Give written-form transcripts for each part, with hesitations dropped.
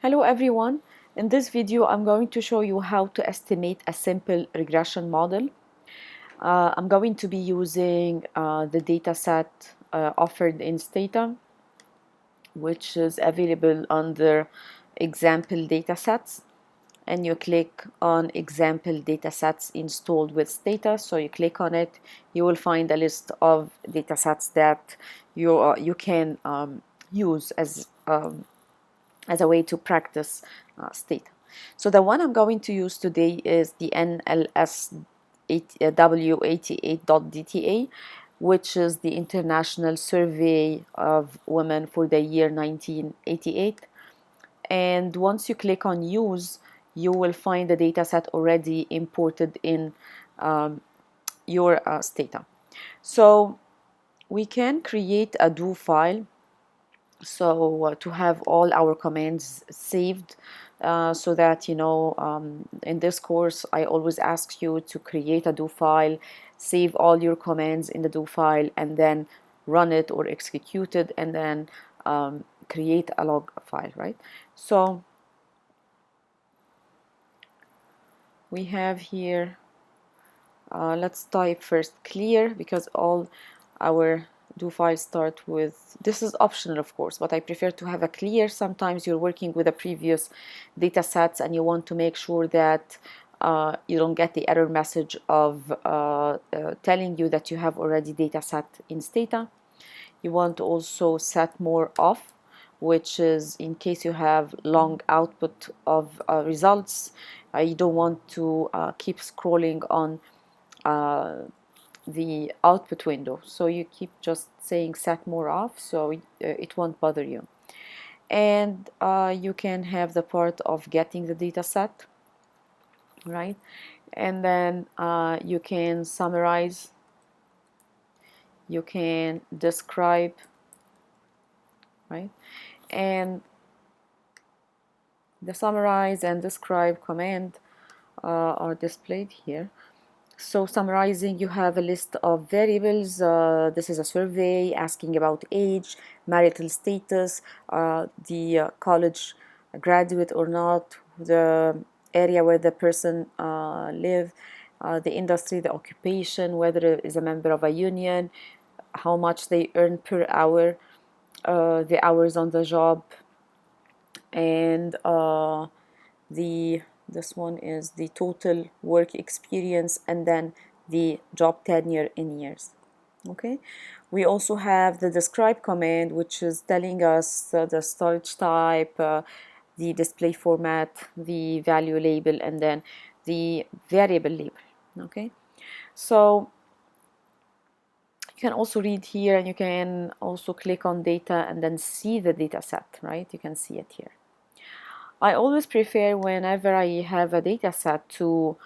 Hello everyone. In this video I'm going to show you how to estimate a simple regression model. I'm going to be using the dataset offered in Stata, which is available under example datasets, and you click on example datasets installed with Stata. So you click on it, you will find a list of datasets that you can use as a way to practice Stata. So the one I'm going to use today is the NLSW88.dta, which is the International Survey of Women for the year 1988. And once you click on use, you will find the dataset already imported in your Stata. So we can create a do file, so to have all our commands saved, so that in this course I always ask you to create a do file, save all your commands in the do file, and then run it or execute it, and then create a log file, right? So we have here, let's type first clear, because all our do files start with, this is optional of course, but I prefer to have a clear. Sometimes you're working with a previous data sets and you want to make sure that you don't get the error message of telling you that you have already data set in Stata. You want to also set more off, which is in case you have long output of results, you don't want to keep scrolling on the output window, so you keep just saying set more off, so it won't bother you. And you can have the part of getting the data set, right? And then you can summarize, you can describe, right? And the summarize and describe command are displayed here. So summarizing, you have a list of variables. This is a survey asking about age, marital status, the college graduate or not, the area where the person live, the industry, the occupation, whether it is a member of a union, how much they earn per hour, the hours on the job, and this one is the total work experience, and then the job tenure in years. Okay, we also have the describe command, which is telling us the storage type, the display format, the value label, and then the variable label. Okay, so you can also read here, and you can also click on data and then see the data set, right? You can see it here. I always prefer, whenever I have a data set, to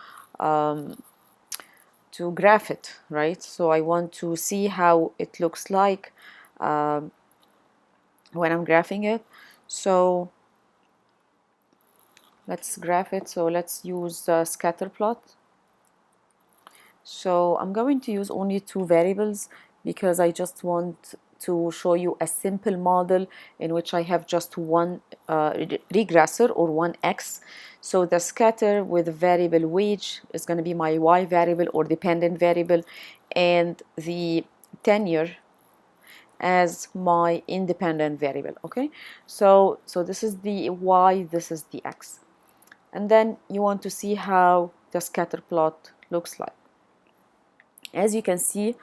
graph it, right? So I want to see how it looks like when I'm graphing it. So let's graph it. So let's use scatter plot. So I'm going to use only two variables because I just want to show you a simple model in which I have just one regressor or one x. So the scatter with variable wage is going to be my y variable or dependent variable, and the tenure as my independent variable. Okay, so this is the y, this is the x, and then you want to see how the scatter plot looks like. As you can see,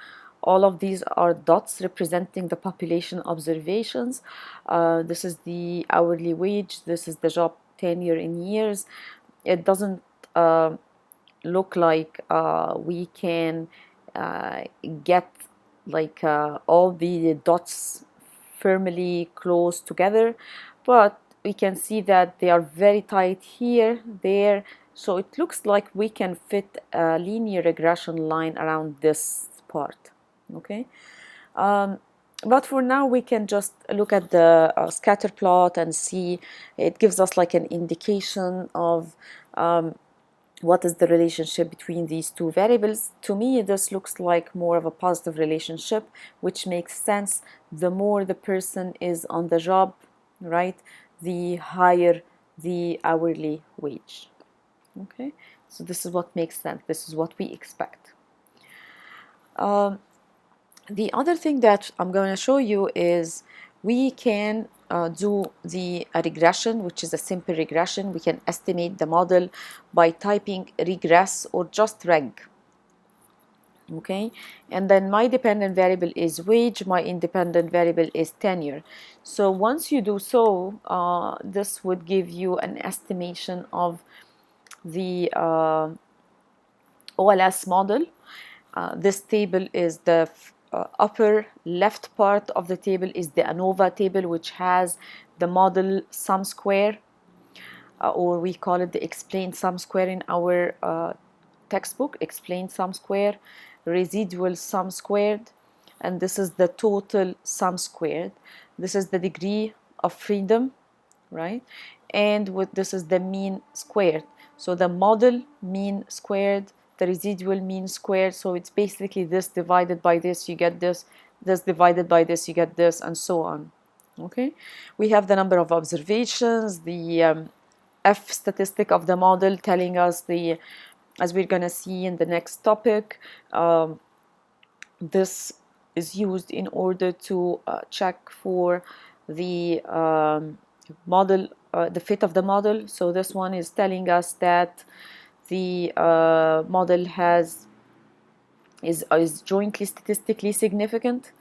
all of these are dots representing the population observations. This is the hourly wage, this is the job tenure in years. It doesn't look like we can get like all the dots firmly close together, but we can see that they are very tight here, there, so it looks like we can fit a linear regression line around this part. Okay, but for now we can just look at the scatter plot and see. It gives us like an indication of what is the relationship between these two variables. To me, this looks like more of a positive relationship, which makes sense. The more the person is on the job, right, the higher the hourly wage. Okay, so this is what makes sense. This is what we expect. The other thing that I'm going to show you is we can do the regression, which is a simple regression. We can estimate the model by typing regress or just reg. Okay, and then my dependent variable is wage, my independent variable is tenure. So once you do so, this would give you an estimation of the OLS model. This table is the upper left part of the table is the ANOVA table, which has the model sum square, or we call it the explained sum square in our textbook, explained sum square, residual sum squared, and this is the total sum squared. This is the degree of freedom, right? And this is the mean squared. So the model mean squared, the residual mean squared. So it's basically this divided by this, you get this, this divided by this, you get this, and so on. Okay, we have the number of observations, the F statistic of the model telling us the, as we're going to see in the next topic, this is used in order to check for the model, the fit of the model. So this one is telling us that the model is jointly statistically significant,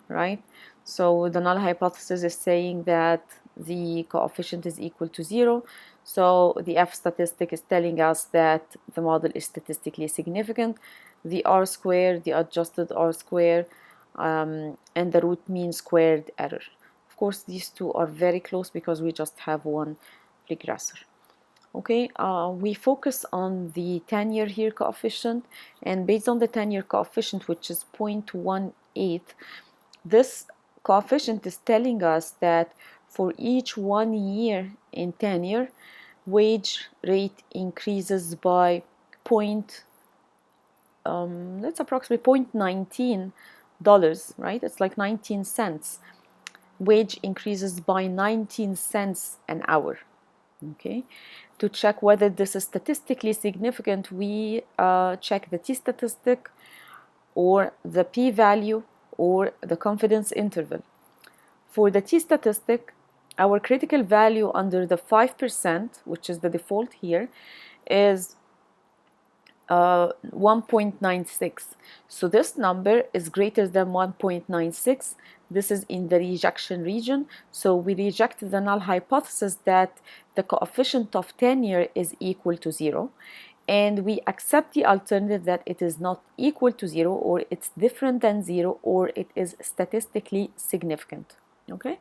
right? So the null hypothesis is saying that the coefficient is equal to 0. So the F statistic is telling us that the model is statistically significant. The R square, the adjusted R square, and the root mean squared error. Of course, these two are very close because we just have one regressor. Okay, we focus on the tenure here coefficient, and based on the tenure coefficient, which is 0.18, this coefficient is telling us that for each 1 year in tenure, wage rate increases by that's approximately $0.19, right? It's like 19 cents. Wage increases by 19 cents an hour. Okay, to check whether this is statistically significant, we check the t-statistic or the p-value or the confidence interval. For the t-statistic, our critical value under the 5%, which is the default here, is 1.96. So this number is greater than 1.96. This is in the rejection region. So we reject the null hypothesis that the coefficient of tenure is equal to 0. And we accept the alternative that it is not equal to 0, or it's different than 0, or it is statistically significant. Okay?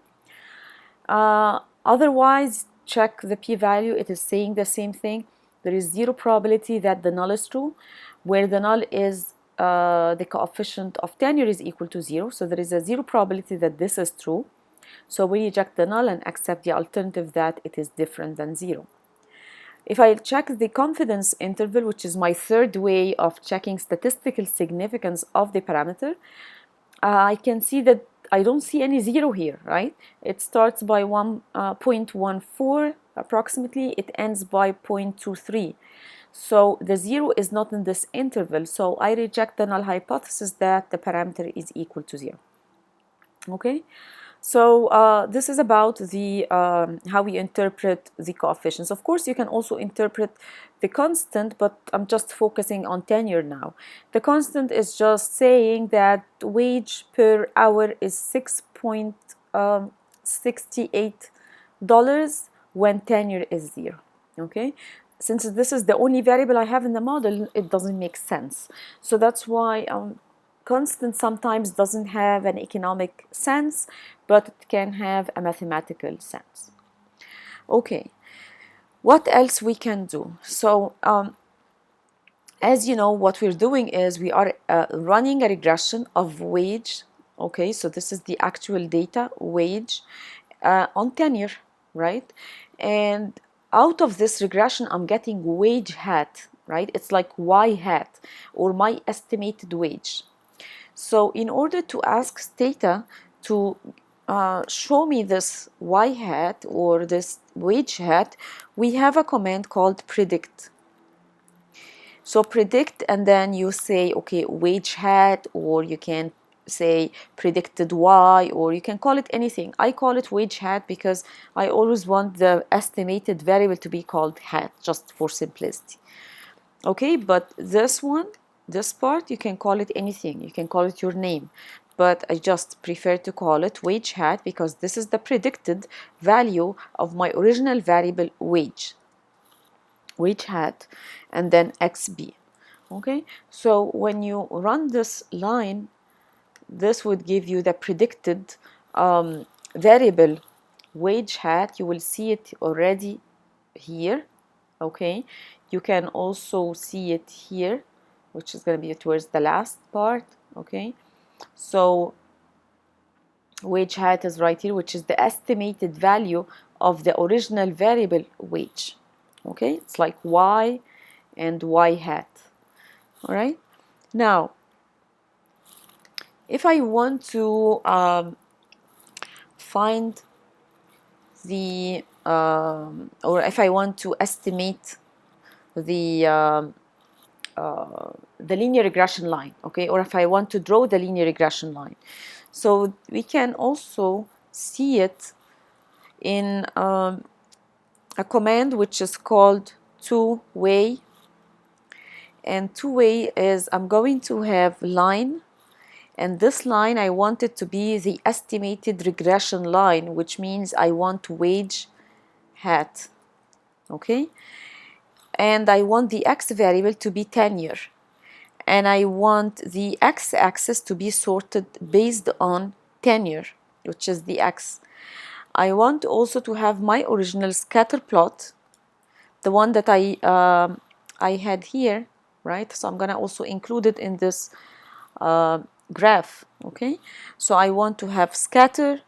Otherwise, check the p-value. It is saying the same thing. There is 0 probability that the null is true, where the null is the coefficient of tenure is equal to 0. So there is a 0 probability that this is true. So we reject the null and accept the alternative that it is different than 0. If I check the confidence interval, which is my third way of checking statistical significance of the parameter, I can see that I don't see any 0 here, right? It starts by 1.14 approximately, it ends by 0.23. So the 0 is not in this interval, so I reject the null hypothesis that the parameter is equal to 0. Okay? So this is about the how we interpret the coefficients. Of course, you can also interpret the constant, but I'm just focusing on tenure now. The constant is just saying that wage per hour is $6.68 when tenure is 0. Okay, since this is the only variable I have in the model, it doesn't make sense. So that's why constant sometimes doesn't have an economic sense, but it can have a mathematical sense. Okay, what else we can do? So as you know, what we're doing is we are running a regression of wage. Okay, so this is the actual data, wage, on tenure, right? And out of this regression, I'm getting wage hat, right? It's like y hat, or my estimated wage. So in order to ask Stata to show me this y hat or this wage hat, we have a command called predict. So predict, and then you say, okay, wage hat, or you can say predicted y, or you can call it anything. I call it wage hat because I always want the estimated variable to be called hat, just for simplicity. Okay, but this one, this part, you can call it anything. You can call it your name. But I just prefer to call it wage hat because this is the predicted value of my original variable wage hat, and then xb. Okay, so when you run this line, this would give you the predicted variable wage hat. You will see it already here. Okay, you can also see it here, which is going to be towards the last part. Okay, so wage hat is right here, which is the estimated value of the original variable wage. Okay, it's like y and y hat. All right, now if I want to find the or if I want to estimate the linear regression line, okay, or if I want to draw the linear regression line, so we can also see it in a command which is called two-way. And two-way is I'm going to have line, and this line I want it to be the estimated regression line, which means I want wage hat. Okay, and I want the x variable to be tenure, and I want the x-axis to be sorted based on tenure, which is the x. I want also to have my original scatter plot, the one that I had here, right? So I'm gonna also include it in this graph. Okay, so I want to have scatter,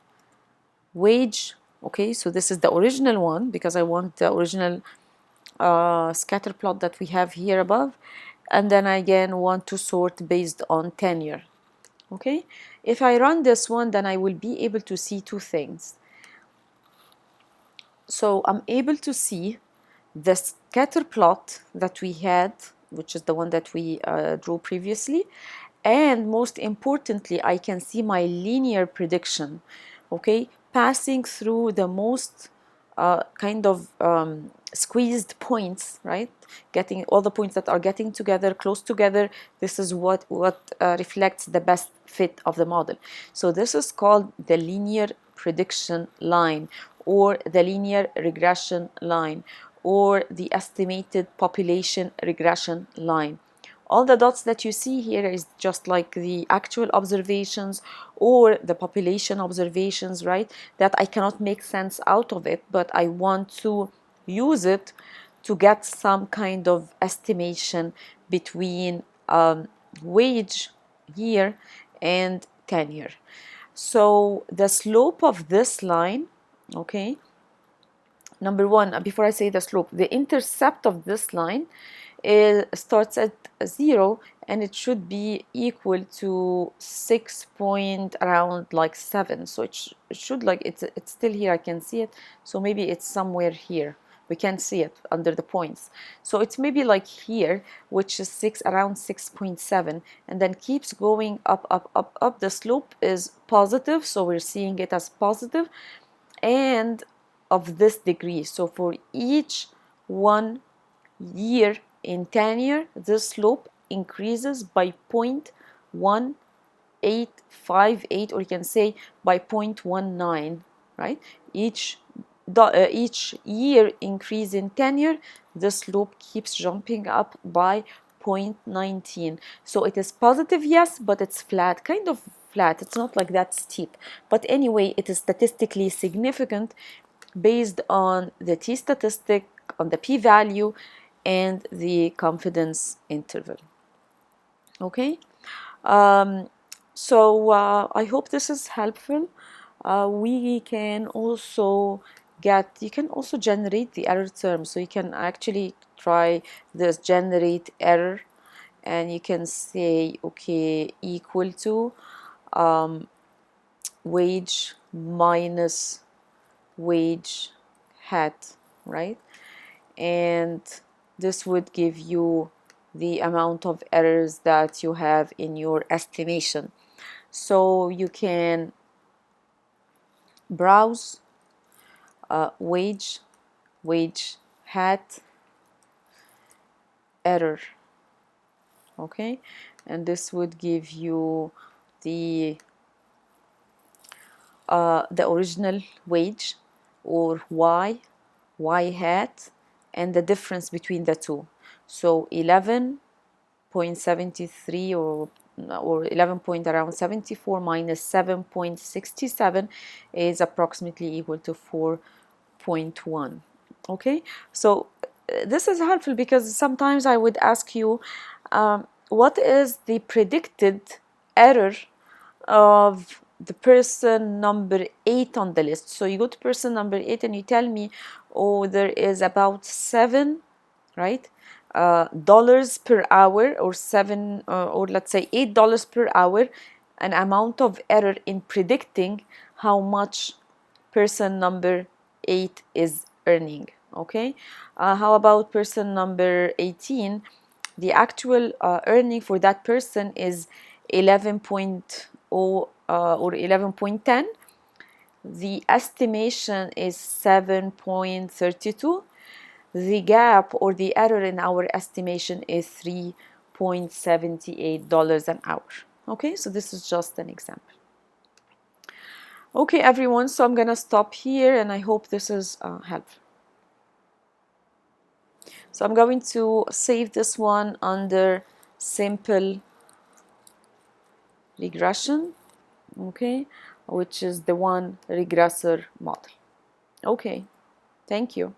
wage. Okay, so this is the original one because I want the original scatter plot that we have here above, and then I again want to sort based on tenure. Okay, if I run this one, then I will be able to see two things. So I'm able to see the scatter plot that we had, which is the one that we drew previously, and most importantly, I can see my linear prediction, okay, passing through the most kind of squeezed points, right? Getting all the points that are getting together, close together. This is what reflects the best fit of the model. So this is called the linear prediction line, or the linear regression line, or the estimated population regression line. All the dots that you see here is just like the actual observations or the population observations, right? That I cannot make sense out of it, but I want to use it to get some kind of estimation between wage here and tenure. So the slope of this line, okay, number one, before I say the slope, the intercept of this line starts at 0, and it should be equal to 6 point around like 7. So it should like it's still here. I can see it. So maybe it's somewhere here. We can't see it under the points. So it's maybe like here, which is around 6.7, and then keeps going up, up, up, up. The slope is positive, so we're seeing it as positive, and of this degree. So for each 1 year in tenure, this slope increases by 0.1858, or you can say by 0.19, right? Each year increase in tenure, the slope keeps jumping up by 0.19. So it is positive, yes, but it's flat, kind of flat. It's not like that steep. But anyway, it is statistically significant based on the t-statistic, on the p-value, and the confidence interval. Okay, so I hope this is helpful. We can also you can also generate the error term. So you can actually try this generate error, and you can say, okay, equal to wage minus wage hat, right? And this would give you the amount of errors that you have in your estimation. So you can browse wage hat error, okay, and this would give you the original wage or y hat and the difference between the two. So 11.73 or 11 point around 74 minus 7.67 is approximately equal to 4.1. Okay, so this is helpful because sometimes I would ask you what is the predicted error of the person number 8 on the list. So you go to person number 8 and you tell me, oh, there is about 7, right, dollars per hour, or 7 or let's say $8 per hour, an amount of error in predicting how much person number 8 is earning. Okay, how about person number 18? The actual earning for that person is 11.0 or 11.10. The estimation is 7.32. The gap or the error in our estimation is $3.78 an hour. Okay, so this is just an example. Okay, everyone, so I'm gonna stop here and I hope this is helpful. So I'm going to save this one under simple regression, okay, which is the one regressor model. Okay, thank you.